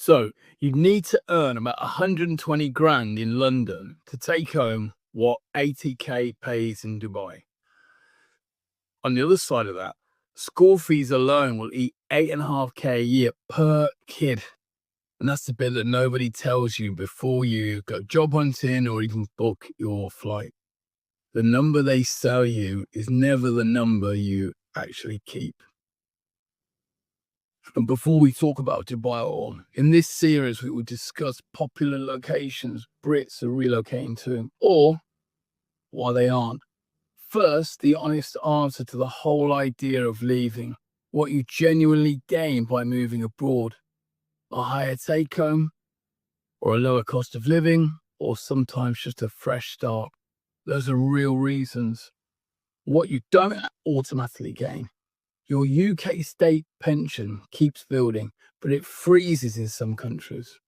So you need to earn about 120 grand in London to take home what 80k pays in Dubai. On the other side of that, school fees alone will eat 8.5k a year per kid. And that's the bit that nobody tells you before you go job hunting or even book your flight. The number they sell you is never the number you actually keep. And before we talk about Dubai at all, in this series, we will discuss popular locations Brits are relocating to, or why they aren't. First, the honest answer to the whole idea of leaving, what you genuinely gain by moving abroad. A higher take home, or a lower cost of living, or sometimes just a fresh start. Those are real reasons. What you don't automatically gain. Your UK state pension keeps building, but it freezes in some countries.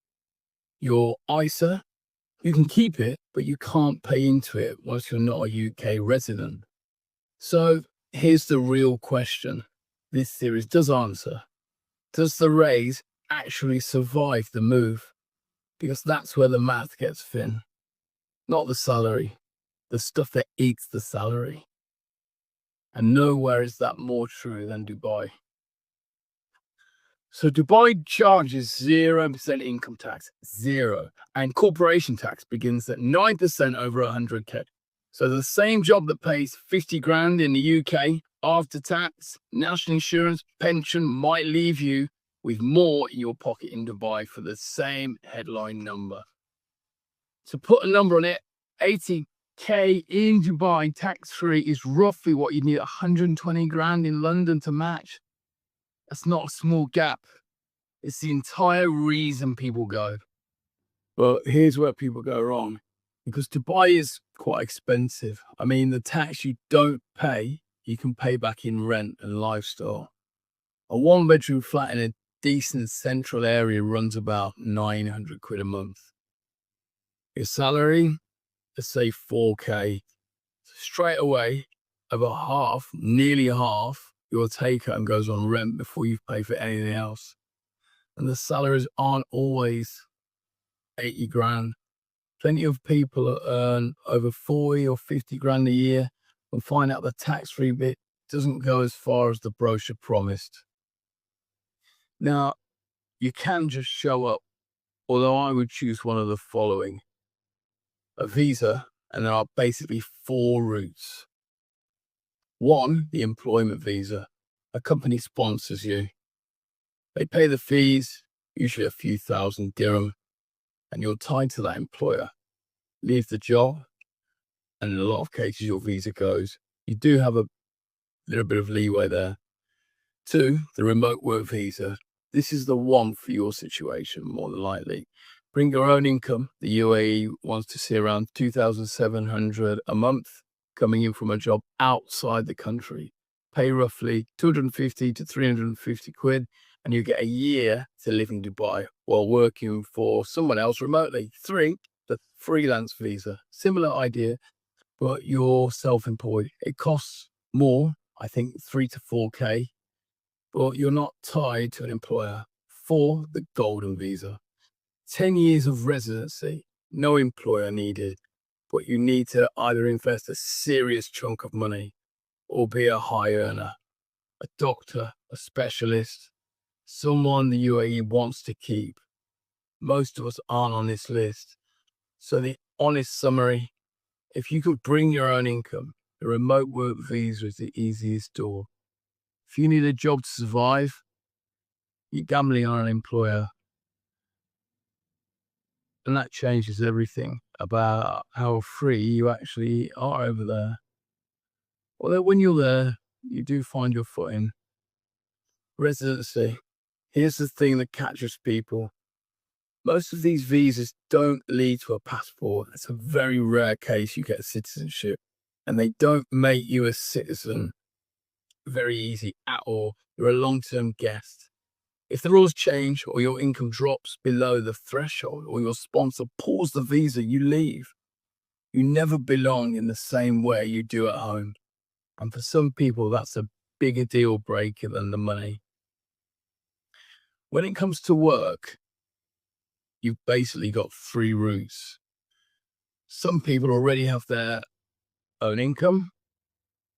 Your ISA, you can keep it, but you can't pay into it once you're not a UK resident. So here's the real question this series does answer. Does the raise actually survive the move? Because that's where the math gets thin. Not the salary, the stuff that eats the salary. And nowhere is that more true than Dubai. So Dubai charges 0% income tax, zero. And corporation tax begins at 9% over 100k. So the same job that pays 50 grand in the UK, after tax, national insurance, pension might leave you with more in your pocket in Dubai for the same headline number. To put a number on it, 80k in Dubai tax-free is roughly what you need 120 grand in London to match. That's not a small gap. It's the entire reason people go. But here's where people go wrong. Because Dubai is quite expensive. I mean, the tax you don't pay, you can pay back in rent and lifestyle. A one-bedroom flat in a decent central area runs about 900 quid a month. Your salary, let's say 4k. Straight away, about half, nearly half, your take home goes on rent before you pay for anything else. And the salaries aren't always 80 grand. Plenty of people that earn over 40 or 50 grand a year and find out the tax-free bit doesn't go as far as the brochure promised. Now, you can just show up, although I would choose one of the following. A visa, and there are basically 4 routes. 1, the employment visa. A company sponsors you. They pay the fees, usually a few thousand dirham, and you're tied to that employer. Leave the job, and in a lot of cases your visa goes. You do have a little bit of leeway there. 2, the remote work visa. This is the one for your situation, more than likely. Bring your own income. The UAE wants to see around 2,700 a month coming in from a job outside the country. Pay roughly 250 to 350 quid, and you get a year to live in Dubai while working for someone else remotely. 3, the freelance visa. Similar idea, but you're self-employed. It costs more, I think 3 to 4k, but you're not tied to an employer. 4, the golden visa. 10 years of residency, no employer needed, but you need to either invest a serious chunk of money or be a high earner, a doctor, a specialist, someone the UAE wants to keep. Most of us aren't on this list. So the honest summary, if you could bring your own income, the remote work visa is the easiest door. If you need a job to survive, you're gambling on an employer. And that changes everything about how free you actually are over there. Although when you're there, you do find your footing. Residency. Here's the thing that catches people. Most of these visas don't lead to a passport. It's a very rare case you get citizenship. And they don't make you a citizen very easy at all. You're a long-term guest. If the rules change or your income drops below the threshold or your sponsor pulls the visa, you leave. You never belong in the same way you do at home. And for some people, that's a bigger deal breaker than the money. When it comes to work, you've basically got three routes. Some people already have their own income,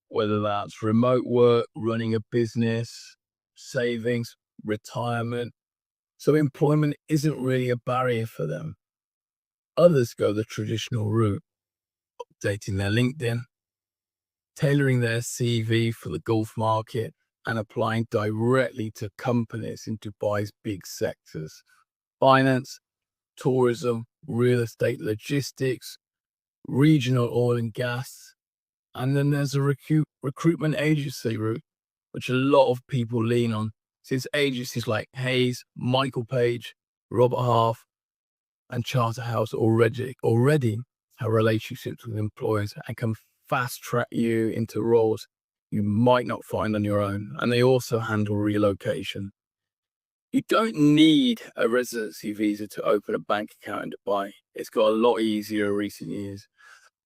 whether that's remote work, running a business, savings, retirement. So employment isn't really a barrier for them. Others go the traditional route, updating their LinkedIn, tailoring their CV for the Gulf market, and applying directly to companies in Dubai's big sectors: finance, tourism, real estate, logistics, regional oil and gas. And then there's a recruitment agency route, which a lot of people lean on, since agencies like Hayes, Michael Page, Robert Half, and Charterhouse already have relationships with employers and can fast track you into roles you might not find on your own. And they also handle relocation. You don't need a residency visa to open a bank account in Dubai. It's got a lot easier in recent years.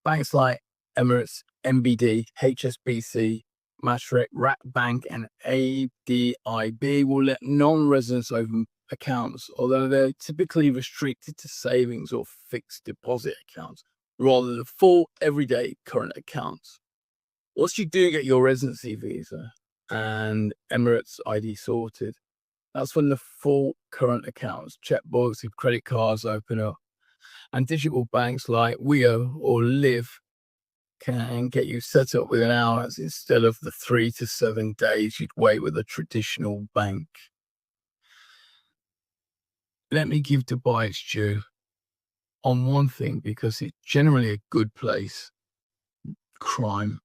Banks like Emirates, MBD, HSBC, Mashreq, Rak Bank, and ADIB will let non-residents open accounts, although they're typically restricted to savings or fixed deposit accounts rather than full everyday current accounts. Once you do get your residency visa and Emirates ID sorted, that's when the full current accounts, checkbooks, and credit cards open up. And digital banks like Weo or Live can get you set up within hours instead of the 3 to 7 days you'd wait with a traditional bank. Let me give Dubai its due on one thing, because it's generally a good place: crime.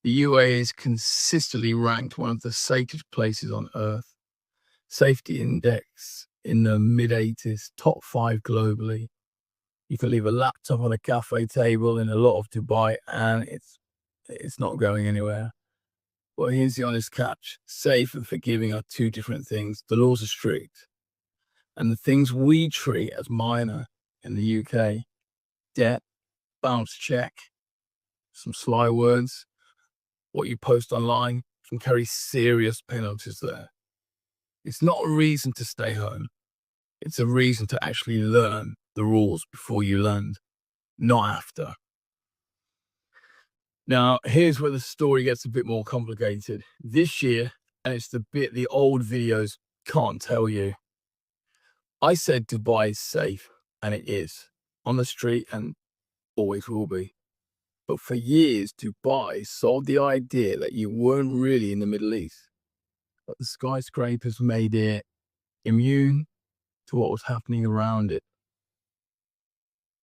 The UAE is consistently ranked one of the safest places on earth. Safety index in the mid-80s, top 5 globally. You can leave a laptop on a cafe table in a lot of Dubai and it's not going anywhere. Well, here's the honest catch: safe and forgiving are two different things. The laws are strict, and the things we treat as minor in the UK, debt, bounce check, some sly words, what you post online, can carry serious penalties there. It's not a reason to stay home. It's a reason to actually learn the rules before you land, not after. Now, here's where the story gets a bit more complicated. This year, and it's the bit the old videos can't tell you, I said Dubai is safe, and it is, on the street, and always will be. But for years, Dubai sold the idea that you weren't really in the Middle East, that the skyscrapers made it immune to what was happening around it.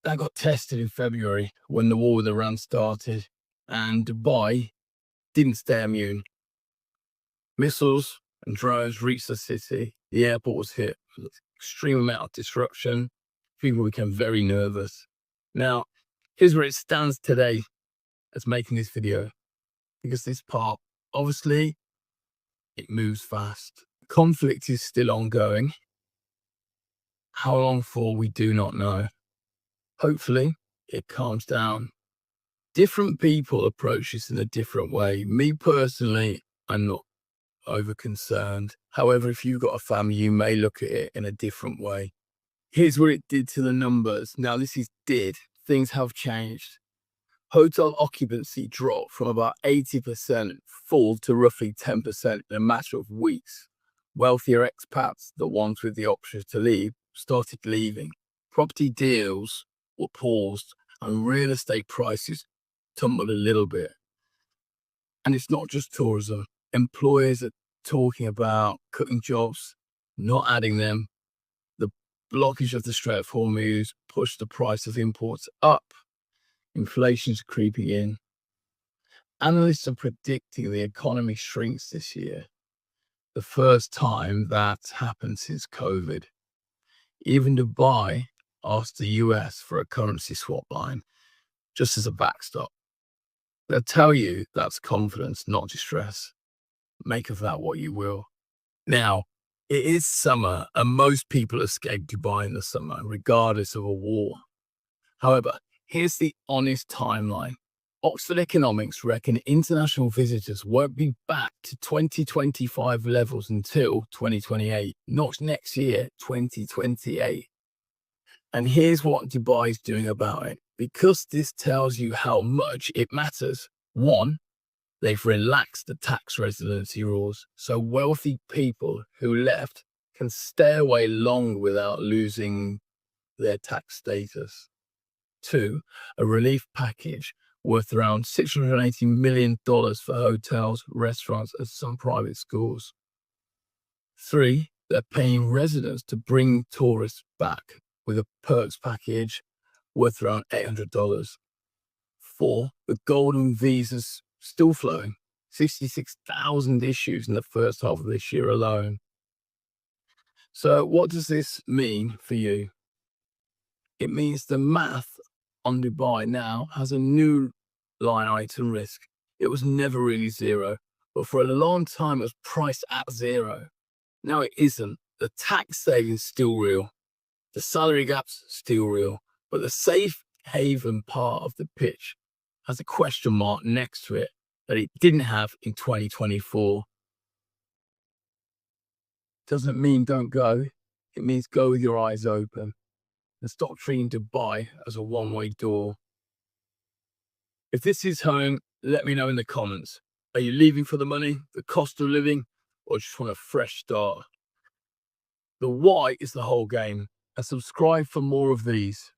That got tested in February when the war with Iran started, and Dubai didn't stay immune. Missiles and drones reached the city. The airport was hit with an extreme amount of disruption. People became very nervous. Now, here's where it stands today as making this video, because this part, obviously, it moves fast. Conflict is still ongoing. How long for, we do not know. Hopefully, it calms down. Different people approach this in a different way. Me personally, I'm not over concerned. However, if you've got a family, you may look at it in a different way. Here's what it did to the numbers. Now, this is did. Things have changed. Hotel occupancy dropped from about 80% full to roughly 10% in a matter of weeks. Wealthier expats, the ones with the option to leave, started leaving. Property deals were paused and real estate prices tumbled a little bit. And it's not just tourism. Employers are talking about cutting jobs, not adding them. The blockage of the Strait of Hormuz pushed the price of imports up. Inflation's creeping in. Analysts are predicting the economy shrinks this year, the first time that's happened since COVID. Even Dubai asked the US for a currency swap line, just as a backstop. They'll tell you that's confidence, not distress. Make of that what you will. Now, it is summer, and most people escape Dubai in the summer, regardless of a war. However, here's the honest timeline. Oxford Economics reckon international visitors won't be back to 2025 levels until 2028, not next year, 2028. And here's what Dubai is doing about it. Because this tells you how much it matters. One, they've relaxed the tax residency rules, so wealthy people who left can stay away long without losing their tax status. Two, a relief package worth around $680 million for hotels, restaurants, and some private schools. Three, they're paying residents to bring tourists back with a perks package worth around $800. Four, the golden visas still flowing, 66,000 issues in the first half of this year alone. So what does this mean for you? It means the math on Dubai now has a new line item risk. It was never really zero, but for a long time it was priced at zero. Now it isn't. The tax savings still real. The salary gap's still real, but the safe haven part of the pitch has a question mark next to it that it didn't have in 2024. Doesn't mean don't go. It means go with your eyes open and stop treating Dubai as a one-way door. If this is home, let me know in the comments. Are you leaving for the money, the cost of living, or just want a fresh start? The why is the whole game, and subscribe for more of these.